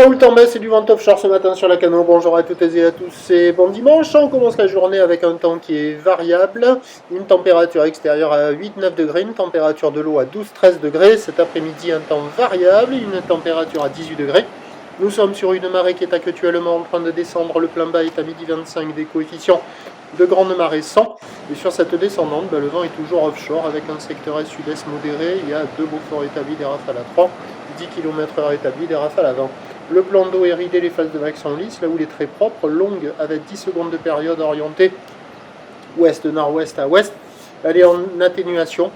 Ciao le temps baisse et du vent offshore ce matin sur la Cano. Bonjour à toutes et à tous et bon dimanche. On commence la journée avec un temps qui est variable. Une température extérieure à 8-9 degrés, une température de l'eau à 12-13 degrés. Cet après-midi, un temps variable, une température à 18 degrés. Nous sommes sur une marée qui est actuellement en train de descendre. Le plein bas est à midi 25 des coefficients de grande marée 100. Et sur cette descendante, le vent est toujours offshore avec un secteur est-sud-est modéré. Il y a 2 Beaufort établis, des rafales à 3, 10 km/h établis, des rafales à 20. Le plan d'eau est ridé, les phases de vagues sont lisses, là où il est très propre, longue avec 10 secondes de période orientée ouest-nord-ouest à ouest. Elle est en atténuation.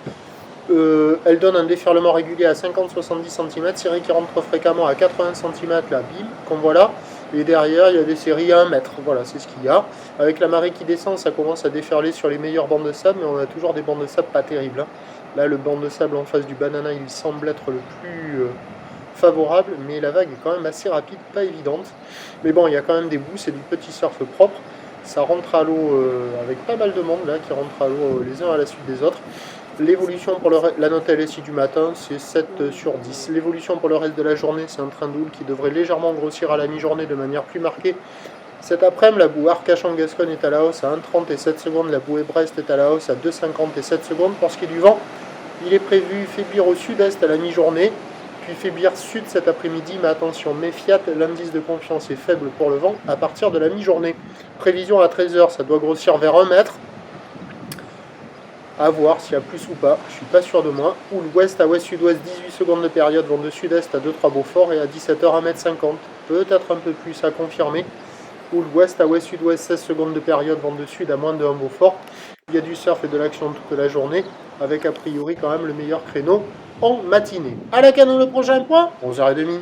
Elle donne un déferlement régulier à 50-70 cm, série qui rentre fréquemment à 80 cm, la bim, qu'on voit là. Et derrière, il y a des séries à 1 mètre. Voilà, c'est ce qu'il y a. Avec la marée qui descend, ça commence à déferler sur les meilleurs bancs de sable, mais on a toujours des bancs de sable pas terribles. Là, le banc de sable en face du banana, il semble être le plus favorable, mais la vague est quand même assez rapide, pas évidente. Mais bon, il y a quand même des bouts, c'est du petit surf propre. Ça rentre à l'eau avec pas mal de monde là qui rentre à l'eau les uns à la suite des autres. L'évolution pour la note LSI du matin, c'est 7 sur 10. L'évolution pour le reste de la journée, c'est un train de houle qui devrait légèrement grossir à la mi-journée de manière plus marquée. Cet après-midi, la boue Arcachon-Gascogne est à la hausse à 1,30 et 7 secondes. La boue Brest est à la hausse à 2,50 et 7 secondes. Pour ce qui est du vent, il est prévu faiblir au sud-est à la mi-journée, puis faiblir sud cet après-midi, mais attention, méfiat, l'indice de confiance est faible pour le vent à partir de la mi-journée. Prévision à 13h, ça doit grossir vers 1 mètre. À voir s'il y a plus ou pas, je suis pas sûr de moi. Ou l'ouest à ouest-sud-ouest, 18 secondes de période, vent de sud-est à 2-3 Beaufort et à 17h 1,50 m. Peut-être un peu plus à confirmer. Ou l'ouest à ouest-sud-ouest, 16 secondes de période, vent de sud à moins de 1 Beaufort. Il y a du surf et de l'action toute la journée, avec a priori quand même le meilleur créneau en matinée. À la Canon, le prochain point, 11h30.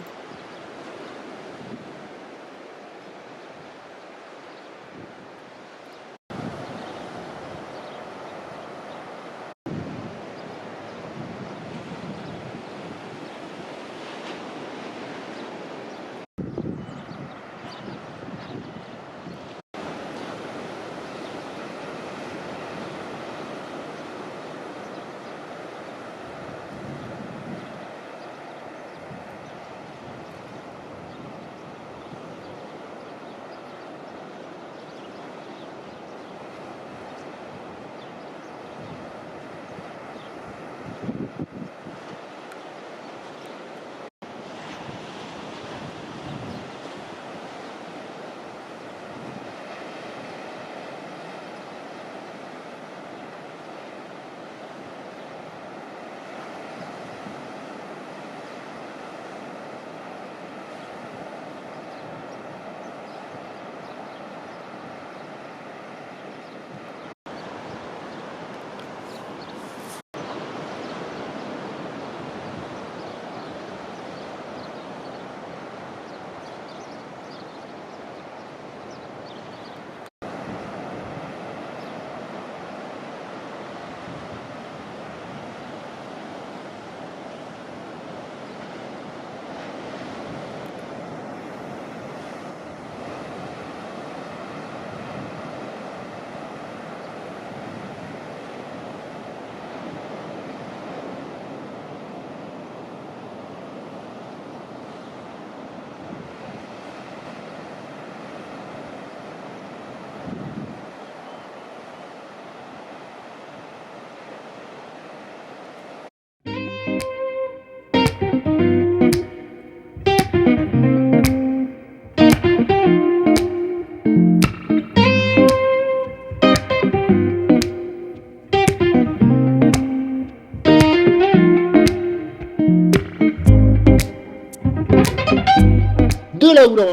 De là où l'on